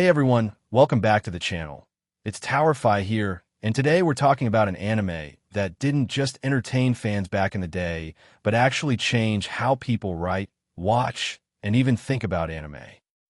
Hey everyone, welcome back to the channel. It's Towerfy here, and today we're talking about an anime that didn't just entertain fans back in the day, but actually change how people write, watch, and even think about anime.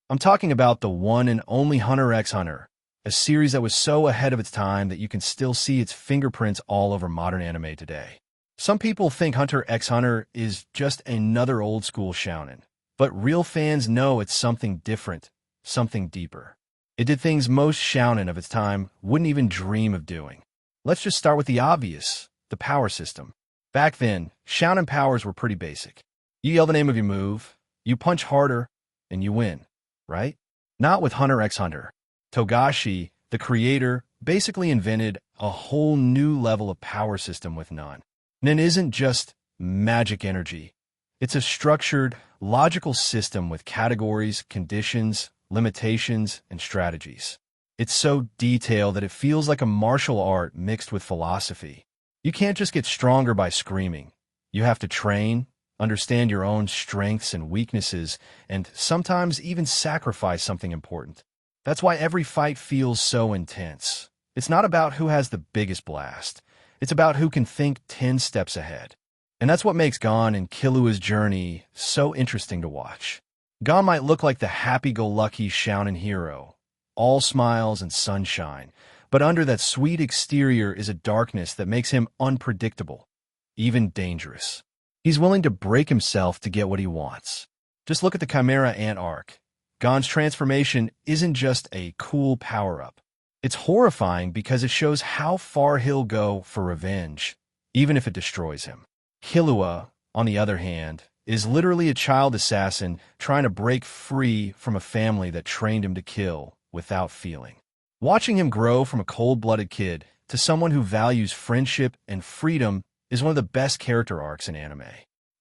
I'm talking about the one and only Hunter x Hunter, a series that was so ahead of its time that you can still see its fingerprints all over modern anime today. Some people think Hunter x Hunter is just another old-school shounen, but real fans know it's something different, something deeper. It did things most shounen of its time wouldn't even dream of doing. Let's just start with the obvious, the power system. Back then, shounen powers were pretty basic. You yell the name of your move, you punch harder, and you win, right? Not with Hunter x Hunter. Togashi, the creator, basically invented a whole new level of power system with none. And it isn't just magic energy. It's a structured, logical system with categories, conditions, limitations, and strategies. It's so detailed that it feels like a martial art mixed with philosophy. You can't just get stronger by screaming. You have to train, understand your own strengths and weaknesses, and sometimes even sacrifice something important. That's why every fight feels so intense. It's not about who has the biggest blast. It's about who can think 10 steps ahead. And that's what makes Gon and Killua's journey so interesting to watch. Gon might look like the happy-go-lucky shounen hero, all smiles and sunshine, but under that sweet exterior is a darkness that makes him unpredictable, even dangerous. He's willing to break himself to get what he wants. Just look at the Chimera Ant arc. Gon's transformation isn't just a cool power-up. It's horrifying because it shows how far he'll go for revenge, even if it destroys him. Killua, on the other hand, is literally a child assassin trying to break free from a family that trained him to kill without feeling. Watching him grow from a cold-blooded kid to someone who values friendship and freedom is one of the best character arcs in anime.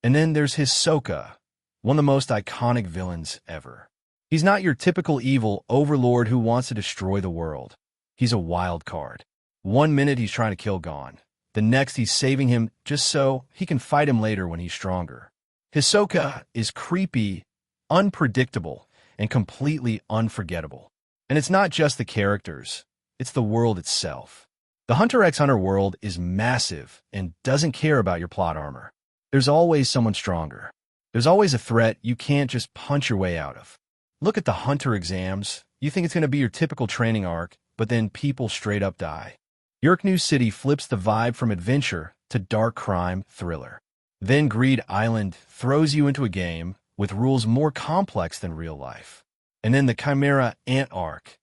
And then there's Hisoka, one of the most iconic villains ever. He's not your typical evil overlord who wants to destroy the world. He's a wild card. One minute he's trying to kill Gon. The next he's saving him just so he can fight him later when he's stronger. Hisoka is creepy, unpredictable, and completely unforgettable. And it's not just the characters, it's the world itself. The Hunter x Hunter world is massive and doesn't care about your plot armor. There's always someone stronger. There's always a threat you can't just punch your way out of. Look at the Hunter exams. You think it's going to be your typical training arc, but then people straight up die. York New City flips the vibe from adventure to dark crime thriller. Then Greed Island throws you into a game with rules more complex than real life. And then the Chimera Ant arc.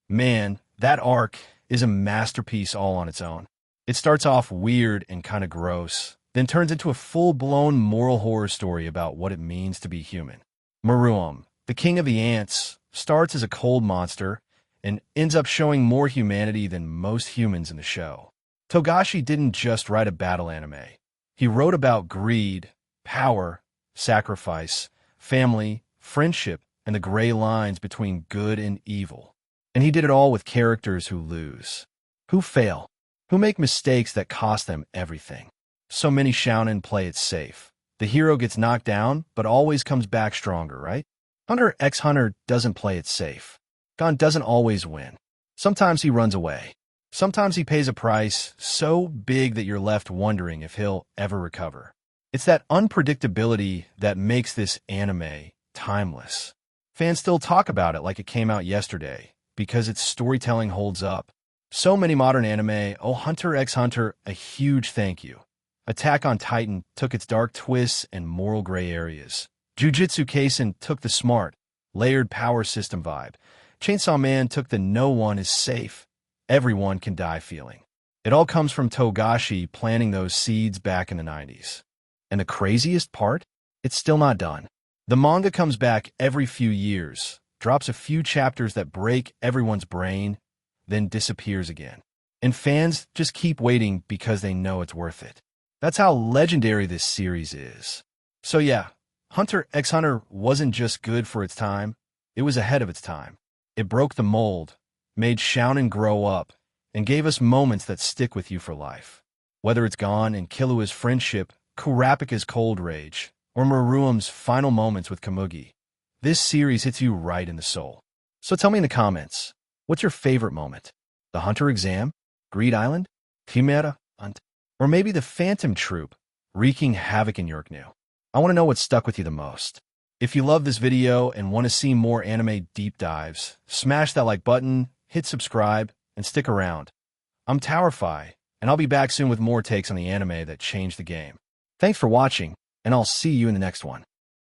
Man, that arc is a masterpiece all on its own. It starts off weird and kind of gross, then turns into a full-blown moral horror story about what it means to be human. Meruem, the king of the ants, starts as a cold monster and ends up showing more humanity than most humans in the show. Togashi didn't just write a battle anime. He wrote about greed, power, sacrifice, family, friendship, and the gray lines between good and evil. And he did it all with characters who lose, who fail, who make mistakes that cost them everything. So many shounen play it safe. The hero gets knocked down, but always comes back stronger, right? Hunter x Hunter doesn't play it safe. Gon doesn't always win. Sometimes he runs away. Sometimes he pays a price so big that you're left wondering if he'll ever recover. It's that unpredictability that makes this anime timeless. Fans still talk about it like it came out yesterday because its storytelling holds up. So many modern anime owe Hunter x Hunter a huge thank you. Attack on Titan took its dark twists and moral gray areas. Jujutsu Kaisen took the smart, layered power system vibe. Chainsaw Man took the no one is safe, everyone can die feeling. It all comes from Togashi planting those seeds back in the 90s. And the craziest part? It's still not done. The manga comes back every few years, drops a few chapters that break everyone's brain, then disappears again. And fans just keep waiting because they know it's worth it. That's how legendary this series is. So yeah, Hunter x Hunter wasn't just good for its time, it was ahead of its time. It broke the mold, made shounen grow up, and gave us moments that stick with you for life. Whether it's Gon and Killua's friendship, Kurapika's cold rage, or Meruem's final moments with Komugi, this series hits you right in the soul. So tell me in the comments, what's your favorite moment? The Hunter exam? Greed Island? Chimera Ant? Or maybe the Phantom Troop wreaking havoc in Yorknew? I want to know what stuck with you the most. If you love this video and want to see more anime deep dives, smash that like button, hit subscribe, and stick around. I'm Towerfy, and I'll be back soon with more takes on the anime that changed the game. Thanks for watching, and I'll see you in the next one.